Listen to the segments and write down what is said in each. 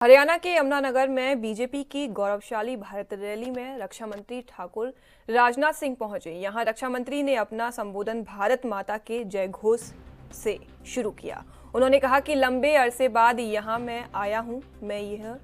हरियाणा के यमुनानगर में बीजेपी की गौरवशाली भारत रैली में रक्षा मंत्री ठाकुर राजनाथ सिंह पहुंचे। यहां रक्षा मंत्री ने अपना संबोधन भारत माता के जय घोष से शुरू किया। उन्होंने कहा कि लंबे अरसे बाद यहां मैं आया हूं। मैं यह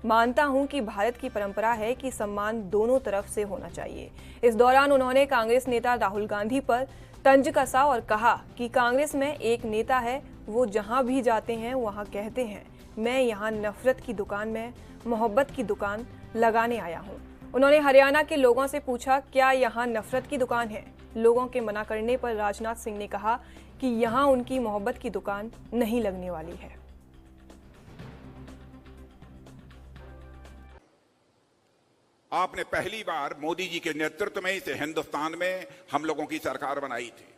मानता हूं कि भारत की परंपरा है कि सम्मान दोनों तरफ से होना चाहिए। इस दौरान उन्होंने कांग्रेस नेता राहुल गांधी पर तंज कसा और कहा कि कांग्रेस में एक नेता है, वो जहां भी जाते हैं वहां कहते हैं मैं यहाँ नफरत की दुकान में मोहब्बत की दुकान लगाने आया हूँ। उन्होंने हरियाणा के लोगों से पूछा, क्या यहाँ नफरत की दुकान है? लोगों के मना करने पर राजनाथ सिंह ने कहा कि यहाँ उनकी मोहब्बत की दुकान नहीं लगने वाली है। आपने पहली बार मोदी जी के नेतृत्व में इस हिंदुस्तान में हम लोगों की सरकार बनाई थी।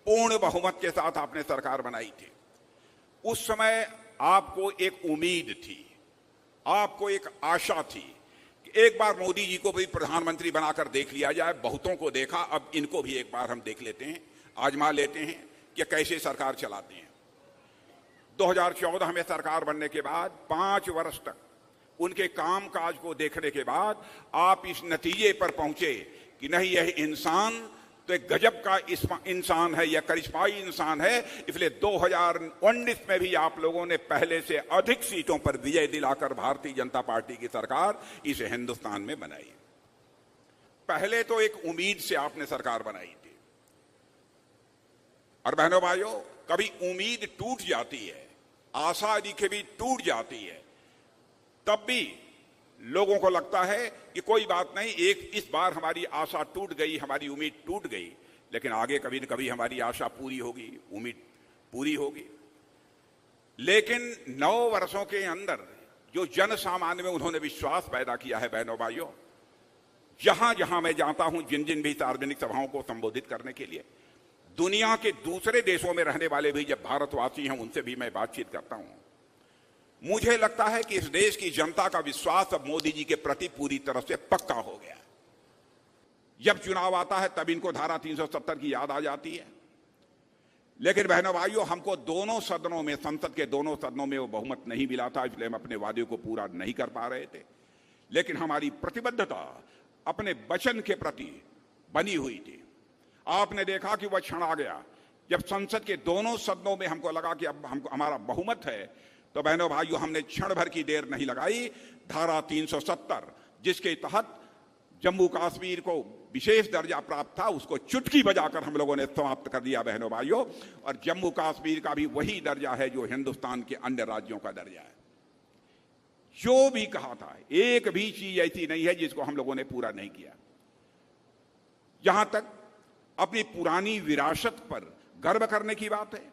पूर्ण बहुमत के साथ आपने सरकार बनाई थी। उस समय आपको एक उम्मीद थी, आपको एक आशा थी कि एक बार मोदी जी को भी प्रधानमंत्री बनाकर देख लिया जाए। बहुतों को देखा, अब इनको भी एक बार हम देख लेते हैं, आजमा लेते हैं कि कैसे सरकार चलाते हैं। 2014 में सरकार बनने के बाद 5 वर्ष तक उनके कामकाज को देखने के बाद आप इस नतीजे पर पहुंचे कि नहीं, यह इंसान तो एक गजब का इंसान है, यह करिश्माई इंसान है। इसलिए 2019 में भी आप लोगों ने पहले से अधिक सीटों पर विजय दिलाकर भारतीय जनता पार्टी की सरकार इस हिंदुस्तान में बनाई। पहले तो एक उम्मीद से आपने सरकार बनाई थी। और बहनों भाइयों, कभी उम्मीद टूट जाती है, आशा यदि कभी टूट जाती है, तब भी लोगों को लगता है कि कोई बात नहीं, एक इस बार हमारी आशा टूट गई, हमारी उम्मीद टूट गई, लेकिन आगे कभी न कभी हमारी आशा पूरी होगी, उम्मीद पूरी होगी। लेकिन 9 वर्षों के अंदर जो जन सामान्य में उन्होंने विश्वास पैदा किया है, बहनों भाइयों, जहां जहां मैं जाता हूं, जिन जिन भी सार्वजनिक सभाओं को संबोधित करने के लिए, दुनिया के दूसरे देशों में रहने वाले भी जब भारतवासी हैं उनसे भी मैं बातचीत करता हूं, मुझे लगता है कि इस देश की जनता का विश्वास अब मोदी जी के प्रति पूरी तरह से पक्का हो गया। जब चुनाव आता है तब इनको धारा 370 की याद आ जाती है। लेकिन बहनों भाइयों, हमको दोनों सदनों में, संसद के दोनों सदनों में वो बहुमत नहीं मिला था, इसलिए हम अपने वादे को पूरा नहीं कर पा रहे थे। लेकिन हमारी प्रतिबद्धता अपने वचन के प्रति बनी हुई थी। आपने देखा कि वह क्षण आ गया जब संसद के दोनों सदनों में हमको लगा कि अब हमको हमारा बहुमत है, तो बहनों भाइयों, हमने क्षण भर की देर नहीं लगाई। धारा 370 जिसके तहत जम्मू कश्मीर को विशेष दर्जा प्राप्त था, उसको चुटकी बजाकर हम लोगों ने समाप्त कर दिया बहनों भाइयों। और जम्मू कश्मीर का भी वही दर्जा है जो हिंदुस्तान के अन्य राज्यों का दर्जा है। जो भी कहा था, एक भी चीज ऐसी नहीं है जिसको हम लोगों ने पूरा नहीं किया। यहां तक अपनी पुरानी विरासत पर गर्व करने की बात है।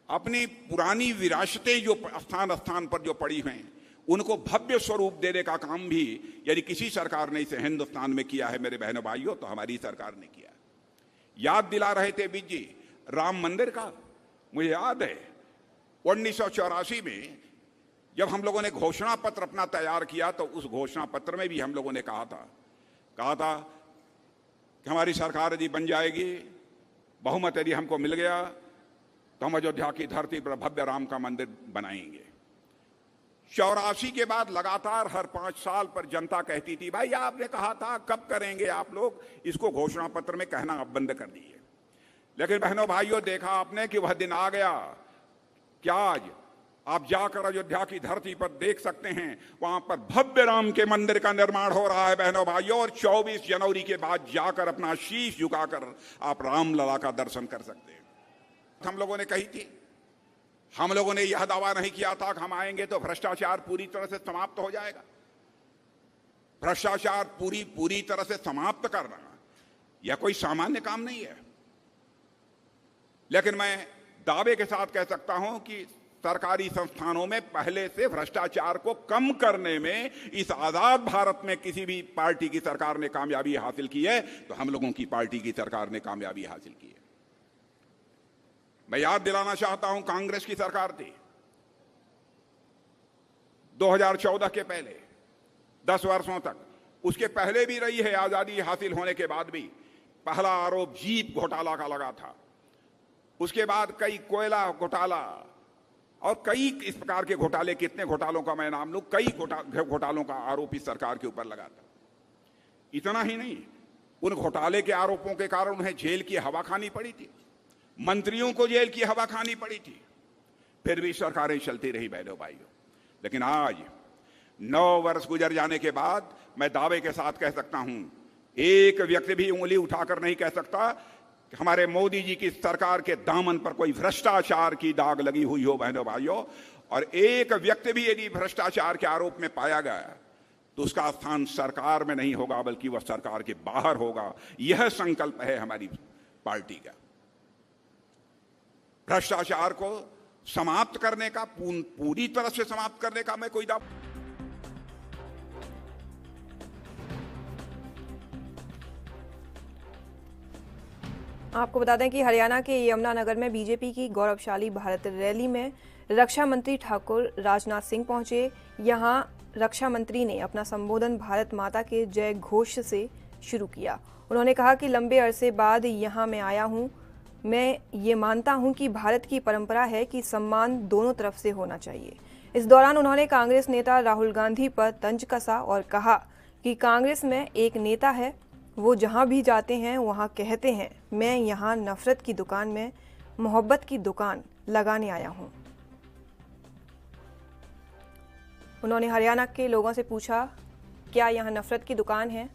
अपनी पुरानी विरासतें जो स्थान स्थान पर जो पड़ी हैं, उनको भव्य स्वरूप देने का काम भी यदि किसी सरकार ने इसे हिंदुस्तान में किया है मेरे बहनों भाइयों, तो हमारी सरकार ने किया। याद दिला रहे थे बीज जी राम मंदिर का। मुझे याद है 1984 में जब हम लोगों ने घोषणा पत्र अपना तैयार किया, तो उस घोषणा पत्र में भी हम लोगों ने कहा था कि हमारी सरकार यदि बन जाएगी, बहुमत यदि हमको मिल गया, तो हम अयोध्या की धरती पर भव्य राम का मंदिर बनाएंगे। 84 के बाद लगातार हर 5 साल पर जनता कहती थी, भाई आपने कहा था, कब करेंगे आप लोग? इसको घोषणा पत्र में कहना अब बंद कर दिए। लेकिन बहनों भाइयों, देखा आपने कि वह दिन आ गया। क्या आज आप जाकर अयोध्या की धरती पर देख सकते हैं, वहां पर भव्य राम के मंदिर का निर्माण हो रहा है बहनों भाइयों। और 24 जनवरी के बाद जाकर अपना शीश झुकाकर आप रामलला का दर्शन कर सकते हैं। हम लोगों ने कही थी, हम लोगों ने यह दावा नहीं किया था कि हम आएंगे तो भ्रष्टाचार पूरी तरह से समाप्त हो जाएगा। भ्रष्टाचार पूरी तरह से समाप्त करना यह कोई सामान्य काम नहीं है। लेकिन मैं दावे के साथ कह सकता हूं कि सरकारी संस्थानों में पहले से भ्रष्टाचार को कम करने में इस आजाद भारत में किसी भी पार्टी की सरकार ने कामयाबी हासिल की है, तो हम लोगों की पार्टी की सरकार ने कामयाबी हासिल की है। मैं याद दिलाना चाहता हूं, कांग्रेस की सरकार थी 2014 के पहले 10 वर्षों तक, उसके पहले भी रही है। आजादी हासिल होने के बाद भी पहला आरोप जीप घोटाला का लगा था। उसके बाद कई कोयला घोटाला और कई इस प्रकार के घोटाले, कितने घोटालों का मैं नाम लूं, कई घोटालों का आरोप इस सरकार के ऊपर लगा था। इतना ही नहीं, उन घोटाले के आरोपों के कारण उन्हें जेल की हवा खानी पड़ी थी, मंत्रियों को जेल की हवा खानी पड़ी थी, फिर भी सरकारें चलती रही बहनों भाइयों। लेकिन आज 9 वर्ष गुजर जाने के बाद मैं दावे के साथ कह सकता हूं, एक व्यक्ति भी उंगली उठाकर नहीं कह सकता कि हमारे मोदी जी की सरकार के दामन पर कोई भ्रष्टाचार की दाग लगी हुई हो बहनों भाइयों। और एक व्यक्ति भी यदि भ्रष्टाचार के आरोप में पाया गया तो उसका स्थान सरकार में नहीं होगा, बल्कि वह सरकार के बाहर होगा। यह संकल्प है हमारी पार्टी का। भ्रष्टाचार को समाप्त करने का, पूरी तरह से समाप्त करने का मैं कोई दावा। आपको बता दें कि हरियाणा के यमुनानगर में बीजेपी की गौरवशाली भारत रैली में रक्षा मंत्री ठाकुर राजनाथ सिंह पहुंचे। यहां रक्षा मंत्री ने अपना संबोधन भारत माता के जय घोष से शुरू किया। उन्होंने कहा कि लंबे अरसे बाद यहां मैं आया हूं। मैं ये मानता हूं कि भारत की परंपरा है कि सम्मान दोनों तरफ से होना चाहिए। इस दौरान उन्होंने कांग्रेस नेता राहुल गांधी पर तंज कसा और कहा कि कांग्रेस में एक नेता है, वो जहां भी जाते हैं वहां कहते हैं मैं यहां नफरत की दुकान में मोहब्बत की दुकान लगाने आया हूं। उन्होंने हरियाणा के लोगों से पूछा, क्या यहां नफरत की दुकान है?